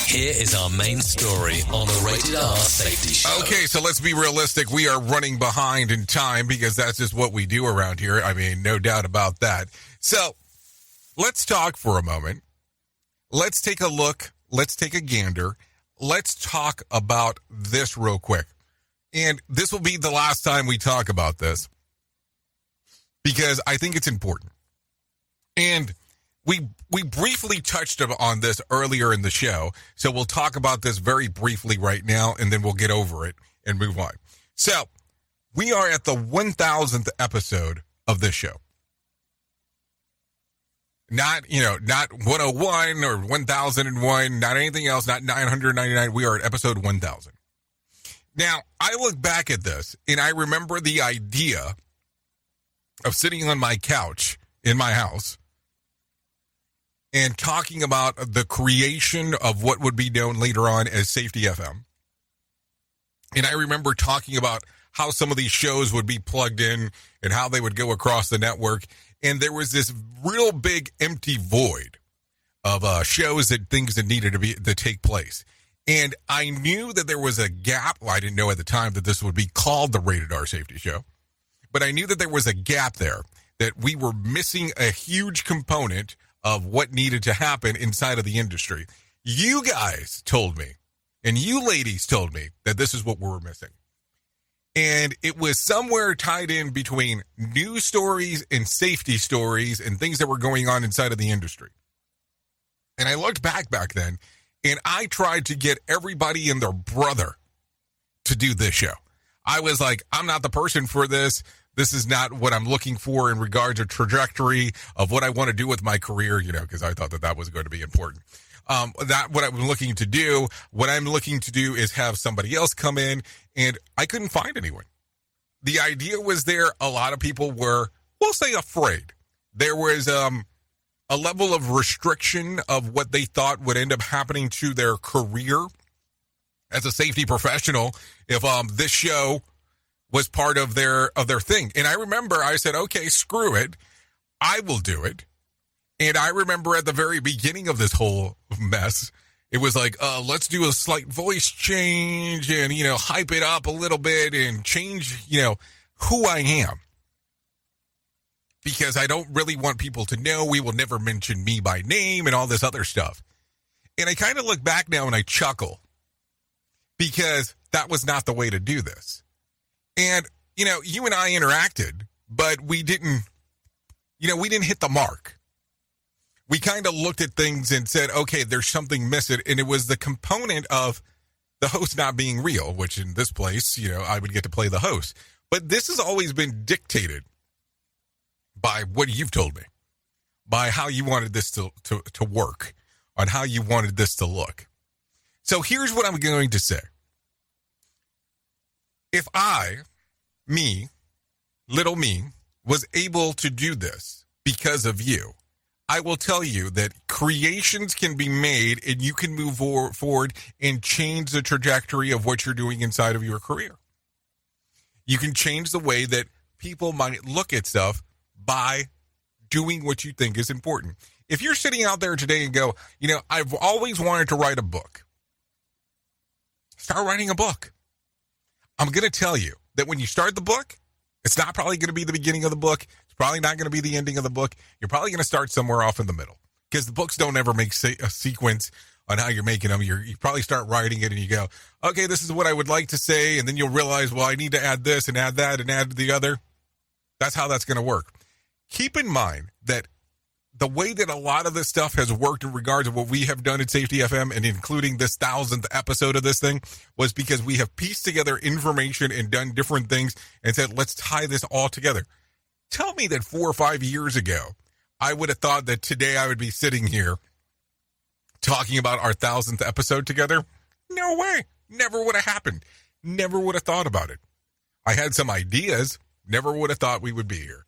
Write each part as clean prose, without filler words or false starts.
Here is our main story on the Rated R Safety Show. Okay, so let's be realistic. We are running behind in time because that's just what we do around here. I mean, no doubt about that. So let's talk for a moment. Let's take a look. Let's take a gander. Let's talk about this real quick. And this will be the last time we talk about this because I think it's important. And we briefly touched on this earlier in the show, so we'll talk about this very briefly right now, and then we'll get over it and move on. So we are at the 1000th episode of this show. Not 101 or 1001, not anything else, not 999. We are at episode 1000. Now, I look back at this, and I remember the idea of sitting on my couch in my house and talking about the creation of what would be known later on as Safety FM. And I remember talking about how some of these shows would be plugged in and how they would go across the network. And there was this real big empty void of shows and things that needed to take place. And I knew that there was a gap. Well, I didn't know at the time that this would be called the Rated R Safety Show. But I knew that there was a gap there, that we were missing a huge component of what needed to happen inside of the industry. You guys told me, and you ladies told me, that this is what we were missing. And it was somewhere tied in between news stories and safety stories and things that were going on inside of the industry. And I looked back then, and I tried to get everybody and their brother to do this show. I was like, I'm not the person for this. This is not what I'm looking for in regards to trajectory of what I want to do with my career, because I thought that was going to be important. What I'm looking to do is have somebody else come in, and I couldn't find anyone. The idea was there. A lot of people were, we'll say, afraid. There was a level of restriction of what they thought would end up happening to their career as a safety professional if this show was part of their thing. And I remember I said, okay, screw it. I will do it. And I remember at the very beginning of this whole mess, it was like, let's do a slight voice change and, hype it up a little bit and change, who I am. Because I don't really want people to know. We will never mention me by name and all this other stuff. And I kind of look back now and I chuckle because that was not the way to do this. And, you and I interacted, but we didn't hit the mark. We kind of looked at things and said, okay, there's something missing. And it was the component of the host not being real, which in this place, I would get to play the host. But this has always been dictated by what you've told me, by how you wanted this to work, on how you wanted this to look. So here's what I'm going to say. If little me, was able to do this because of you, I will tell you that creations can be made and you can move forward and change the trajectory of what you're doing inside of your career. You can change the way that people might look at stuff by doing what you think is important. If you're sitting out there today and go, I've always wanted to write a book, start writing a book. I'm going to tell you that when you start the book, it's not probably going to be the beginning of the book. It's probably not going to be the ending of the book. You're probably going to start somewhere off in the middle because the books don't ever make a sequence on how you're making them. You probably start writing it and you go, okay, this is what I would like to say. And then you'll realize, well, I need to add this and add that and add the other. That's how that's going to work. Keep in mind that the way that a lot of this stuff has worked in regards to what we have done at Safety FM and including this 1000th episode of this thing was because we have pieced together information and done different things and said, let's tie this all together. Tell me that 4 or 5 years ago, I would have thought that today I would be sitting here talking about our 1000th episode together. No way. Never would have happened. Never would have thought about it. I had some ideas. Never would have thought we would be here.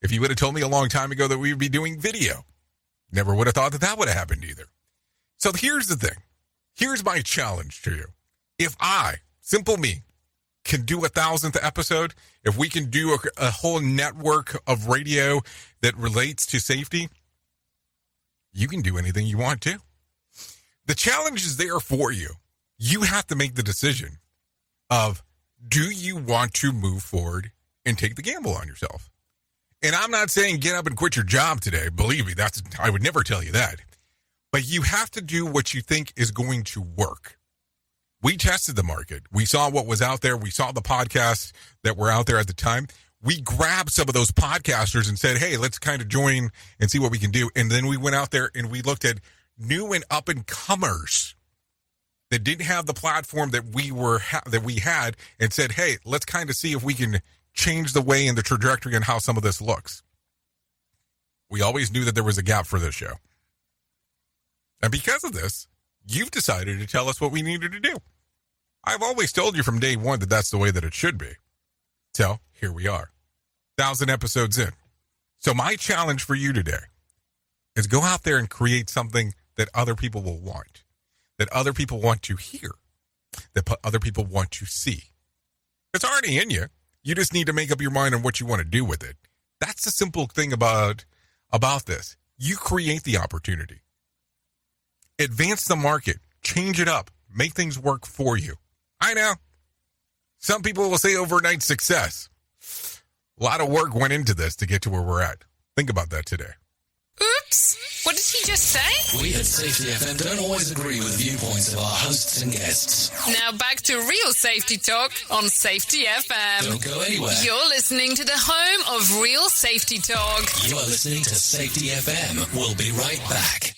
If you would have told me a long time ago that we would be doing video, never would have thought that would have happened either. So here's the thing. Here's my challenge to you. If I, simple me, can do 1000th episode, if we can do a whole network of radio that relates to safety, you can do anything you want to. The challenge is there for you. You have to make the decision of, do you want to move forward and take the gamble on yourself? And I'm not saying get up and quit your job today. Believe me, I would never tell you that. But you have to do what you think is going to work. We tested the market. We saw what was out there. We saw the podcasts that were out there at the time. We grabbed some of those podcasters and said, hey, let's kind of join and see what we can do. And then we went out there and we looked at new and up-and-comers that didn't have the platform that we had and said, hey, let's kind of see if we can change the way and the trajectory and how some of this looks. We always knew that there was a gap for this show. And because of this, you've decided to tell us what we needed to do. I've always told you from day one that that's the way that it should be. So here we are, 1,000 episodes in. So my challenge for you today is go out there and create something that other people will want, that other people want to hear, that other people want to see. It's already in you. You just need to make up your mind on what you want to do with it. That's the simple thing about this. You create the opportunity. Advance the market. Change it up. Make things work for you. I know. Some people will say overnight success. A lot of work went into this to get to where we're at. Think about that today. Oops. What did he just say? We at Safety FM don't always agree with viewpoints of our hosts and guests. Now back to real safety talk on Safety FM. Don't go anywhere. You're listening to the home of real safety talk. You are listening to Safety FM. We'll be right back.